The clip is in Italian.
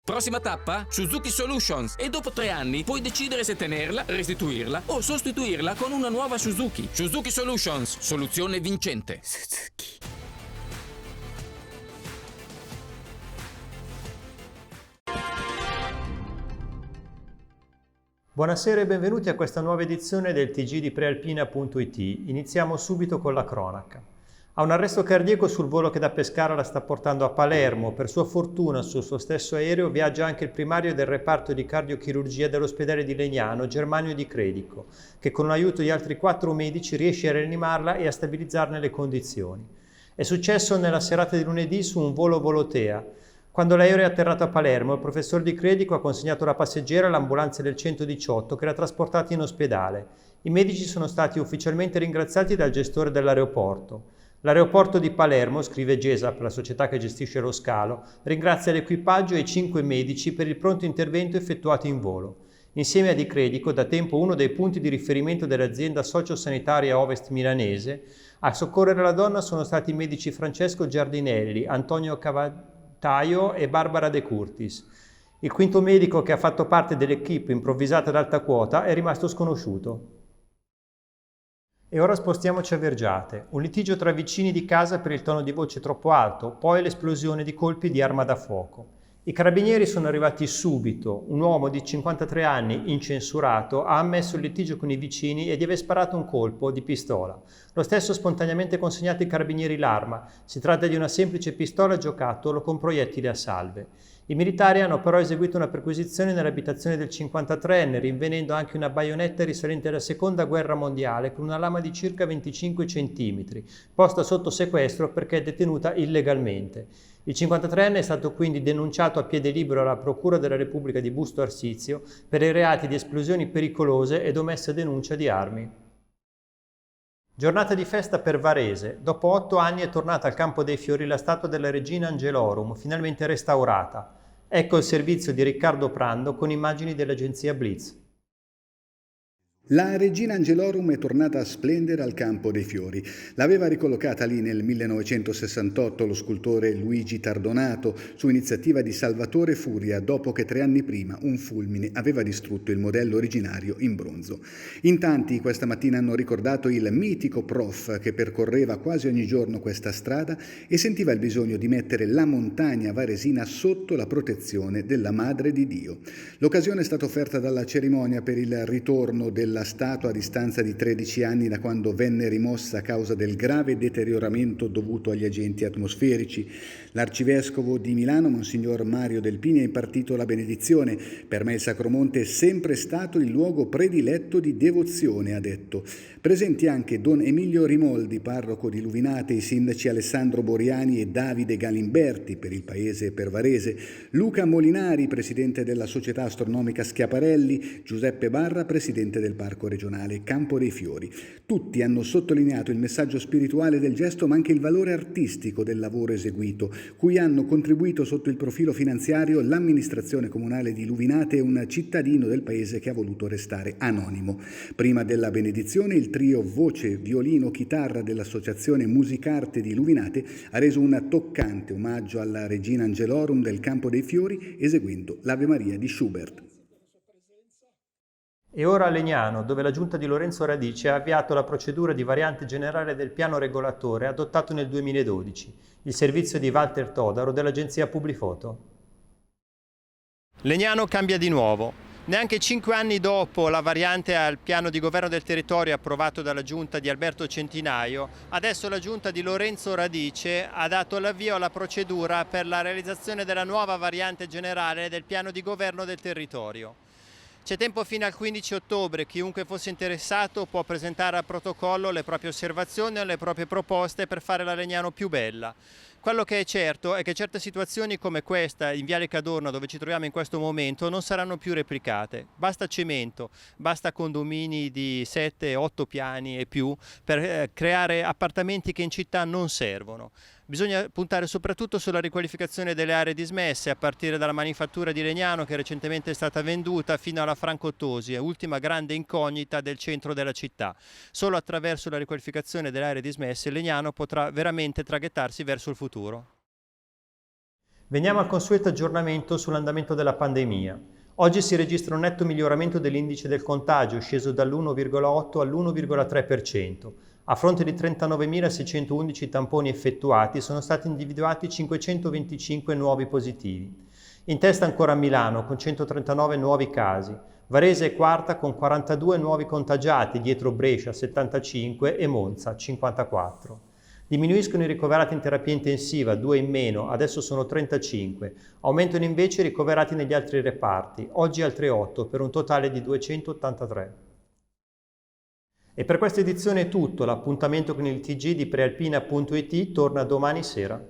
Prossima tappa? Suzuki Solutions. E dopo 3 anni puoi decidere se tenerla, restituirla o sostituirla con una nuova Suzuki. Suzuki Solutions. Soluzione vincente. Suzuki. Buonasera e benvenuti a questa nuova edizione del TG di Prealpina.it. Iniziamo subito con la cronaca. Ha un arresto cardiaco sul volo che da Pescara la sta portando a Palermo. Per sua fortuna sul suo stesso aereo viaggia anche il primario del reparto di cardiochirurgia dell'ospedale di Legnano, Germanio Di Credico, che con l'aiuto di altri 4 medici riesce a rianimarla e a stabilizzarne le condizioni. È successo nella serata di lunedì su un volo Volotea. Quando l'aereo è atterrato a Palermo, il professor Di Credico ha consegnato la passeggera all'ambulanza del 118 che l'ha trasportata in ospedale. I medici sono stati ufficialmente ringraziati dal gestore dell'aeroporto. L'aeroporto di Palermo, scrive GESAP, la società che gestisce lo scalo, ringrazia l'equipaggio e i 5 medici per il pronto intervento effettuato in volo. Insieme a Di Credico, da tempo uno dei punti di riferimento dell'azienda sociosanitaria Ovest milanese, a soccorrere la donna sono stati i medici Francesco Giardinelli, Antonio Cavataio e Barbara De Curtis. Il quinto medico, che ha fatto parte dell'equipe improvvisata ad alta quota, è rimasto sconosciuto. E ora spostiamoci a Vergiate. Un litigio tra vicini di casa per il tono di voce troppo alto, poi l'esplosione di colpi di arma da fuoco. I carabinieri sono arrivati subito. Un uomo di 53 anni, incensurato, ha ammesso il litigio con i vicini e di aver sparato un colpo di pistola. Lo stesso ha spontaneamente consegnato ai carabinieri l'arma. Si tratta di una semplice pistola a giocattolo con proiettili a salve. I militari hanno però eseguito una perquisizione nell'abitazione del 53enne, rinvenendo anche una baionetta risalente alla Seconda Guerra Mondiale con una lama di circa 25 cm, posta sotto sequestro perché è detenuta illegalmente. Il 53enne è stato quindi denunciato a piede libero alla Procura della Repubblica di Busto Arsizio per i reati di esplosioni pericolose ed omessa denuncia di armi. Giornata di festa per Varese. Dopo 8 anni è tornata al Campo dei Fiori la statua della Regina Angelorum, finalmente restaurata. Ecco il servizio di Riccardo Prando con immagini dell'agenzia Blitz. La Regina Angelorum è tornata a splendere al Campo dei Fiori. L'aveva ricollocata lì nel 1968 lo scultore Luigi Tardonato su iniziativa di Salvatore Furia, dopo che 3 anni prima un fulmine aveva distrutto il modello originario in bronzo. In tanti questa mattina hanno ricordato il mitico prof che percorreva quasi ogni giorno questa strada e sentiva il bisogno di mettere la montagna varesina sotto la protezione della Madre di Dio. L'occasione è stata offerta dalla cerimonia per il ritorno della statua a distanza di 13 anni da quando venne rimossa a causa del grave deterioramento dovuto agli agenti atmosferici. L'arcivescovo di Milano, Monsignor Mario Delpini, ha impartito la benedizione. Per me il Sacromonte è sempre stato il luogo prediletto di devozione, ha detto. Presenti anche Don Emilio Rimoldi, parroco di Luvinate, i sindaci Alessandro Boriani e Davide Galimberti per il paese e per Varese, Luca Molinari, presidente della Società Astronomica Schiaparelli, Giuseppe Barra, presidente del Parco regionale Campo dei Fiori. Tutti hanno sottolineato il messaggio spirituale del gesto, ma anche il valore artistico del lavoro eseguito, cui hanno contribuito sotto il profilo finanziario l'amministrazione comunale di Luvinate e un cittadino del paese che ha voluto restare anonimo. Prima della benedizione, il trio voce, violino, chitarra dell'Associazione Musicarte di Luvinate ha reso un toccante omaggio alla Regina Angelorum del Campo dei Fiori eseguendo l'Ave Maria di Schubert. E ora a Legnano, dove la giunta di Lorenzo Radice ha avviato la procedura di variante generale del piano regolatore adottato nel 2012, il servizio di Walter Todaro dell'agenzia Publifoto. Legnano cambia di nuovo. Neanche 5 anni dopo la variante al piano di governo del territorio approvato dalla giunta di Alberto Centinaio, adesso la giunta di Lorenzo Radice ha dato l'avvio alla procedura per la realizzazione della nuova variante generale del piano di governo del territorio. C'è tempo fino al 15 ottobre, chiunque fosse interessato può presentare al protocollo le proprie osservazioni o le proprie proposte per fare la Legnano più bella. Quello che è certo è che certe situazioni come questa in Viale Cadorna, dove ci troviamo in questo momento, non saranno più replicate. Basta cemento, basta condomini di 7-8 piani e più per creare appartamenti che in città non servono. Bisogna puntare soprattutto sulla riqualificazione delle aree dismesse, a partire dalla manifattura di Legnano che recentemente è stata venduta, fino alla Franco Tosi, ultima grande incognita del centro della città. Solo attraverso la riqualificazione delle aree dismesse Legnano potrà veramente traghettarsi verso il futuro. Veniamo al consueto aggiornamento sull'andamento della pandemia. Oggi si registra un netto miglioramento dell'indice del contagio, sceso dall'1,8 all'1,3%. A fronte di 39.611 tamponi effettuati, sono stati individuati 525 nuovi positivi. In testa ancora Milano, con 139 nuovi casi. Varese è quarta con 42 nuovi contagiati, dietro Brescia 75 e Monza 54. Diminuiscono i ricoverati in terapia intensiva, 2 in meno, adesso sono 35. Aumentano invece i ricoverati negli altri reparti, oggi altre 8, per un totale di 283. E per questa edizione è tutto, l'appuntamento con il TG di Prealpina.it torna domani sera.